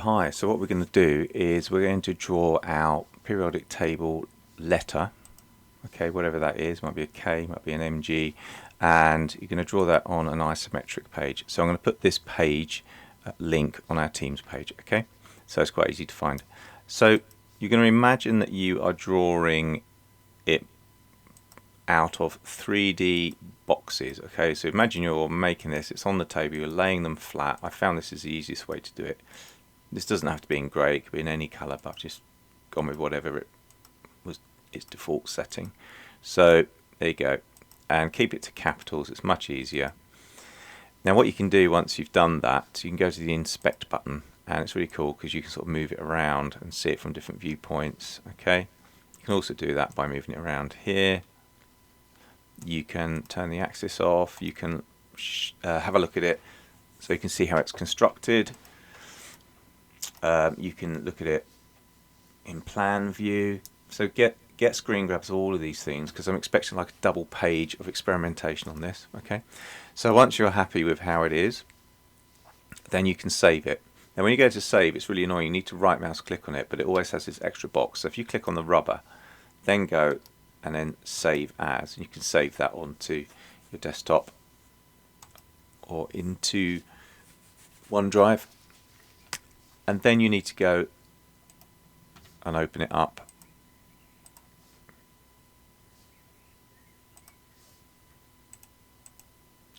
Hi, so what we're going to do is we're going to draw our periodic table letter, okay, whatever that is, might be a K, might be an MG, and you're going to draw that on an isometric page. So I'm going to put this page link on our Teams page, okay, so it's quite easy to find. So you're going to imagine that you are drawing it out of 3D boxes, okay, so imagine you're making this, it's on the table, you're laying them flat. I found this is the easiest way to do it. This doesn't have to be in grey, it could be in any colour, but I've just gone with whatever it was its default setting. So there you go, and keep it to capitals, it's much easier. Now what you can do once you've done that, you can go to the inspect button, and it's really cool because you can sort of move it around and see it from different viewpoints, okay. You can also do that by moving it around here. You can turn the axis off, you can have a look at it so you can see how it's constructed. You can look at it in plan view. So get screen grabs of all of these things because I'm expecting like a double page of experimentation on this, okay. So once you're happy with how it is, then you can save it. Now when you go to save, it's really annoying, you need to right mouse click on it, but it always has this extra box. So if you click on the rubber, then go and then save as, and you can save that onto your desktop or into OneDrive, and then you need to go and open it up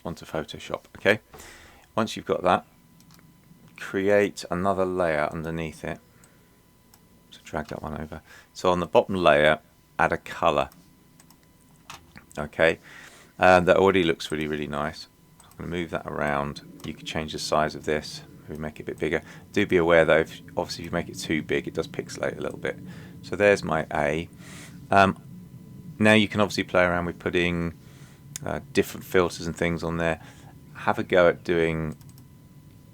onto Photoshop, okay. Once you've got that, create another layer underneath it, so drag that one over. So on the bottom layer, add a colour, okay, that already looks really nice. I'm going to move that around. You can change the size of this, maybe make it a bit bigger. Do be aware though, obviously if you make it too big it does pixelate a little bit. So there's my A. Now you can obviously play around with putting different filters and things on there. Have a go at doing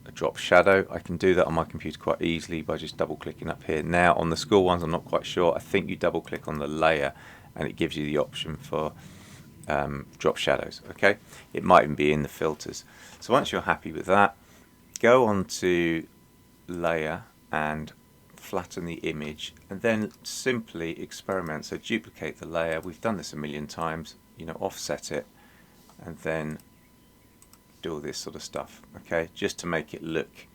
a drop shadow. I can do that on my computer quite easily by just double clicking up here. Now on the school ones I'm not quite sure, I think you double click on the layer and it gives you the option for drop shadows, okay. It might even be in the filters. So once you're happy with that, go on to layer and flatten the image, and then simply experiment. So duplicate the layer, we've done this a million times, you know, offset it and then do all this sort of stuff, okay, just to make it look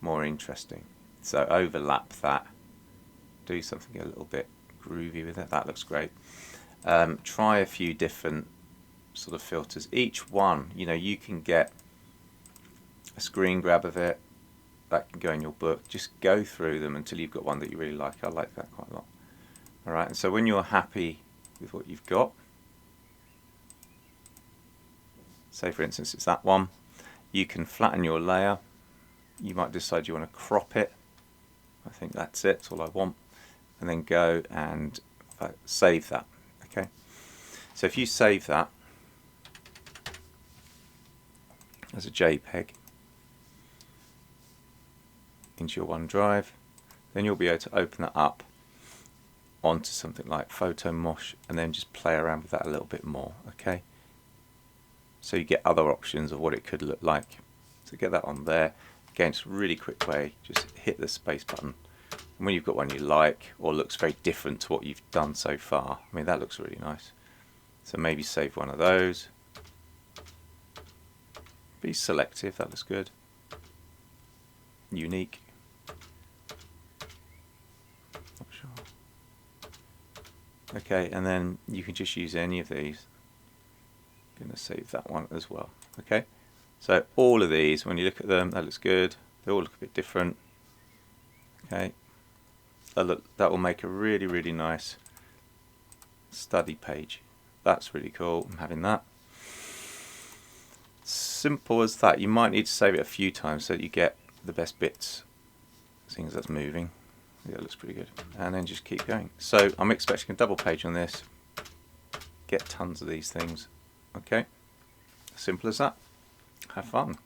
more interesting. So overlap that, do something a little bit groovy with it, that looks great. Try a few different sort of filters, each one, you know, you can get a screen grab of it, that can go in your book, just go through them until you've got one that you really like. I like that quite a lot. Alright, and so when you're happy with what you've got, say for instance it's that one, you can flatten your layer. You might decide you want to crop it. I think that's it, that's all I want, and then go and save that, okay. So if you save that as a JPEG into your OneDrive, then you'll be able to open that up onto something like PhotoMosh and then just play around with that a little bit more, okay. So you get other options of what it could look like. So get that on there. Again, it's a really quick way, just hit the space button. And when you've got one you like or looks very different to what you've done so far, I mean that looks really nice. So maybe save one of those. Be selective, that looks good. Unique. Not sure. Okay, and then you can just use any of these. I'm going to save that one as well. Okay, so all of these, when you look at them, that looks good. They all look a bit different. Okay, that will make a really nice study page. That's really cool. I'm having that. Simple as that. You might need to save it a few times so that you get the best bits, seeing as that's moving. Yeah, it looks pretty good. And then just keep going. So I'm expecting a double page on this. Get tons of these things. Okay, simple as that. Have fun.